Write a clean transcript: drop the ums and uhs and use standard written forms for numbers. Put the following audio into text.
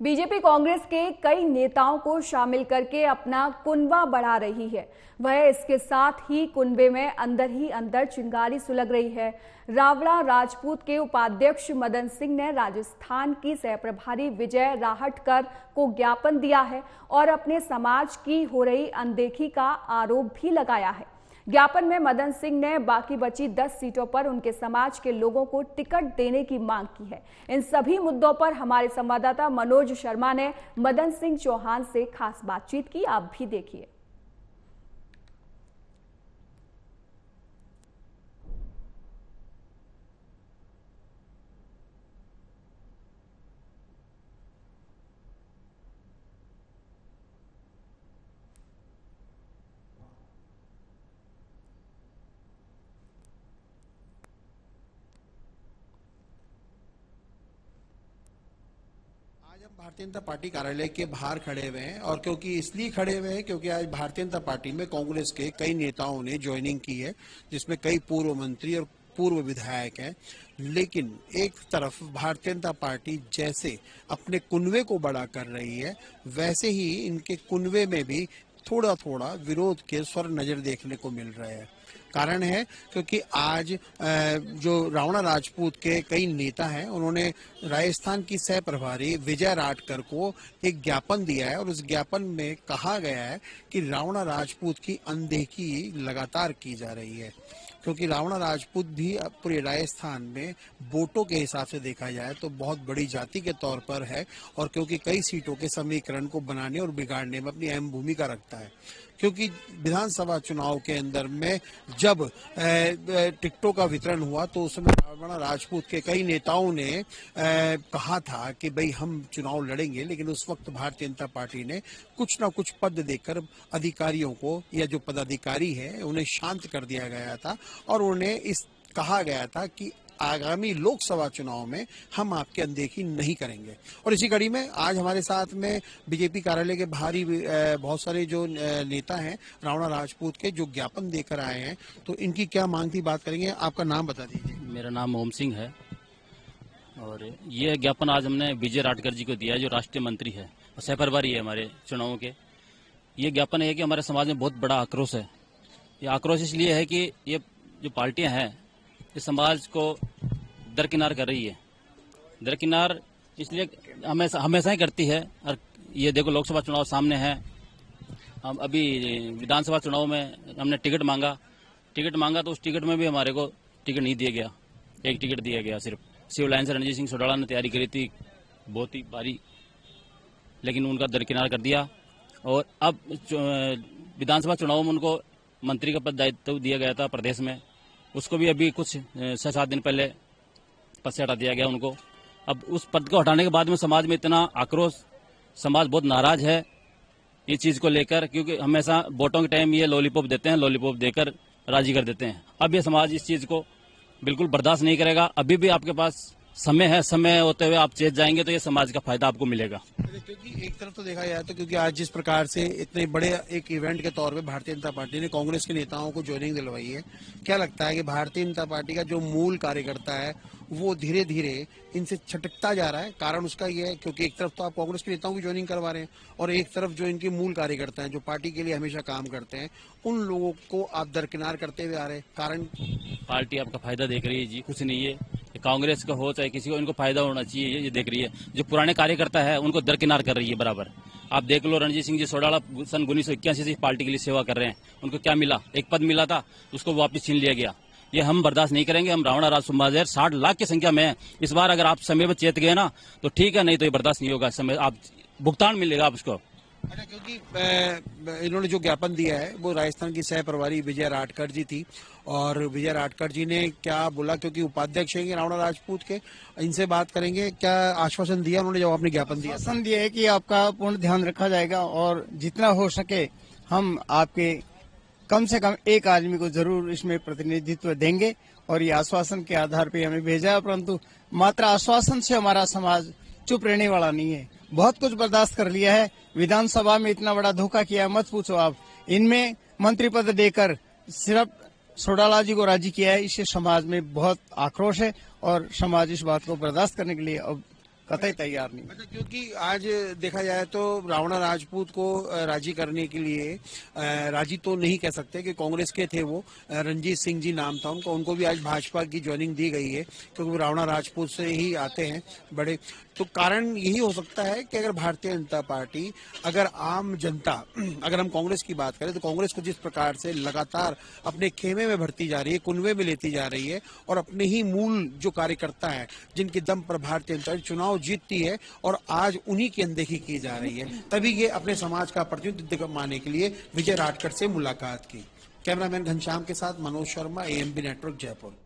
BJP Congress के कई नेताओं को शामिल करके अपना कुनबा बढ़ा रही है। वह इसके साथ ही कुनबे में अंदर ही अंदर चिंगारी सुलग रही है। रावड़ा राजपूत के उपाध्यक्ष मदन सिंह ने राजस्थान की सहप्रभारी विजय राहटकर को ज्ञापन दिया है और अपने समाज की हो रही अनदेखी का आरोप भी लगाया है। ज्ञापन में मदन सिंह ने बाकी बची 10 सीटों पर उनके समाज के लोगों को टिकट देने की मांग की है। इन सभी मुद्दों पर हमारे संवाददाता मनोज शर्मा ने मदन सिंह चौहान से खास बातचीत की। आप भी देखिए। आज हम भारतीय जनता पार्टी कार्यालय के बाहर खड़े हुए हैं और क्योंकि इसलिए खड़े हुए हैं क्योंकि आज भारतीय जनता पार्टी में कांग्रेस के कई नेताओं ने ज्वाइनिंग की है, जिसमें कई पूर्व मंत्री और पूर्व विधायक हैं। लेकिन एक तरफ भारतीय जनता पार्टी जैसे अपने कुनवे को बड़ा कर रही है, वैसे ही इनके कुनवे में भी थोड़ा थोड़ा विरोध के स्वर नजर देखने को मिल रहे हैं। कारण है क्योंकि आज जो रावड़ा राजपूत के कई नेता हैं, उन्होंने राजस्थान की सह प्रभारी विजय राहटकर को एक ज्ञापन दिया है और उस ज्ञापन में कहा गया है कि रावड़ा राजपूत की अनदेखी लगातार की जा रही है। क्योंकि रावड़ा राजपूत भी पूरे राजस्थान में वोटों के हिसाब से देखा जाए तो बहुत बड़ी जाति के तौर पर है और क्योंकि कई सीटों के समीकरण को बनाने और बिगाड़ने में अपनी अहम भूमिका रखता है। क्योंकि विधानसभा चुनाव के अंदर में जब टिकटों का वितरण हुआ तो उसमें रावड़ा राजपूत के कई नेताओं ने कहा था कि भाई हम चुनाव लड़ेंगे, लेकिन उस वक्त भारतीय जनता पार्टी ने कुछ ना कुछ पद देकर अधिकारियों को या जो पदाधिकारी है उन्हें शांत कर दिया गया था और उन्हें इस कहा गया था कि आगामी लोकसभा चुनाव में हम आपकी अनदेखी नहीं करेंगे। और इसी कड़ी में आज हमारे साथ में बीजेपी कार्यालय के बाहरी बहुत सारे जो नेता हैं रावड़ा राजपूत के, जो ज्ञापन देकर आए हैं, तो इनकी क्या मांग थी बात करेंगे। आपका नाम बता दीजिए। मेरा नाम ओम सिंह है और ये ज्ञापन आज हमने विजय राहटकर जी को दिया है, जो राष्ट्रीय मंत्री है और सहप्रभारी है हमारे चुनावों के। ये ज्ञापन है कि हमारे समाज में बहुत बड़ा आक्रोश है। ये आक्रोश इसलिए है कि ये जो पार्टियां हैं इस समाज को दरकिनार कर रही है। दरकिनार इसलिए हमेशा ही करती है। और ये देखो, लोकसभा चुनाव सामने है। हम अभी विधानसभा चुनाव में हमने टिकट मांगा तो उस टिकट में भी हमारे को टिकट नहीं दिया गया। एक टिकट दिया गया सिर्फ। सिविल लाइन से रणजीत सिंह सोडाला ने तैयारी करी थी बहुत ही भारी, लेकिन उनका दरकिनार कर दिया। और अब विधानसभा चुनाव में उनको मंत्री का पद दायित्व दिया गया था प्रदेश में, उसको भी अभी कुछ 6-7 दिन पहले पद से हटा दिया गया उनको। अब उस पद को हटाने के बाद में समाज में इतना आक्रोश, समाज बहुत नाराज है ये चीज को लेकर, क्योंकि हमेशा वोटों के टाइम ये लॉलीपॉप देते हैं, लॉलीपॉप देकर राजी कर देते हैं। अब ये समाज इस चीज को बिल्कुल बर्दाश्त नहीं करेगा। अभी भी आपके पास समय है, समय होते हुए आप चेत जाएंगे तो ये समाज का फायदा आपको मिलेगा। क्योंकि एक तरफ तो देखा जाए तो क्योंकि आज जिस प्रकार से इतने बड़े एक इवेंट के तौर पे भारतीय जनता पार्टी ने कांग्रेस के नेताओं को ज्वाइनिंग दिलवाई है, क्या लगता है कि भारतीय जनता पार्टी का जो मूल कार्यकर्ता है वो धीरे धीरे इनसे छटकता जा रहा है? कारण उसका ये है क्योंकि एक तरफ तो आप कांग्रेस के नेताओं की ज्वाइनिंग करवा रहे हैं और एक तरफ जो इनके मूल कार्यकर्ता हैं जो पार्टी के लिए हमेशा काम करते हैं, उन लोगों को आप दरकिनार करते हुए आ रहे हैं। कारण पार्टी आपका फायदा देख रही है जी, कुछ नहीं है। कांग्रेस का हो चाहे किसी को, इनको फायदा होना चाहिए ये देख रही है। जो पुराने कार्यकर्ता है उनको दरकिनार कर रही है बराबर। आप देख लो, रणजीत सिंह जी सोडाला सन 1981 से पार्टी के लिए सेवा कर रहे हैं। उनको क्या मिला? एक पद मिला था, उसको वापस छीन लिया गया। ये हम बर्दाश्त नहीं करेंगे। हम रावड़ा राज समाज 60 लाख की संख्या में है। इस बार अगर आप समय में चेत गए ना तो ठीक है, नहीं तो ये बर्दाश्त नहीं होगा। समय आप भुगतान मिलेगा आप उसको। अच्छा, क्योंकि इन्होंने जो ज्ञापन दिया है वो राजस्थान की सह प्रभारी विजय राहटकर जी थी और विजय राहटकर जी ने क्या बोला, क्योंकि उपाध्यक्ष हैं रावड़ा राजपूत के, इनसे बात करेंगे। क्या आश्वासन दिया उन्होंने जब आपने ज्ञापन दिया? आश्वासन दिया है कि आपका पूर्ण ध्यान रखा जाएगा और जितना हो सके हम आपके कम से कम एक आदमी को जरूर इसमें प्रतिनिधित्व देंगे और ये आश्वासन के आधार पर हमें भेजा है। परंतु मात्र आश्वासन से हमारा समाज चुप रहने वाला नहीं है। बहुत कुछ बर्दाश्त कर लिया है। विधानसभा में इतना बड़ा धोखा किया, मत पूछो आप। इनमें मंत्री पद देकर सिर्फ सोडाला जी को राजी किया है। इससे समाज में बहुत आक्रोश है और समाज इस बात को बर्दाश्त करने के लिए अब कतई तैयार नहीं। मतलब क्योंकि आज देखा जाए तो रावणा राजपूत को राजी करने के लिए राजी तो नहीं कह सकते कि कांग्रेस के थे वो, रणजीत सिंह जी नाम था उनका, उनको भी आज भाजपा की ज्वाइनिंग दी गई है क्योंकि वो रावणा राजपूत से ही आते हैं बड़े। तो कारण यही हो सकता है कि अगर भारतीय जनता पार्टी, अगर आम जनता, अगर हम कांग्रेस की बात करें तो कांग्रेस को जिस प्रकार से लगातार अपने खेमे में भरती जा रही है, कुनवे में लेती जा रही है और अपने ही मूल जो कार्यकर्ता है जिनके दम पर भारतीय जनता पार्टी चुनाव जीतती है और आज उन्हीं की अनदेखी की जा रही है, तभी ये अपने समाज का प्रतिनिधित्व करवाने के लिए विजय राठकर से मुलाकात की। कैमरामैन घनश्याम के साथ मनोज शर्मा, AMP नेटवर्क, जयपुर।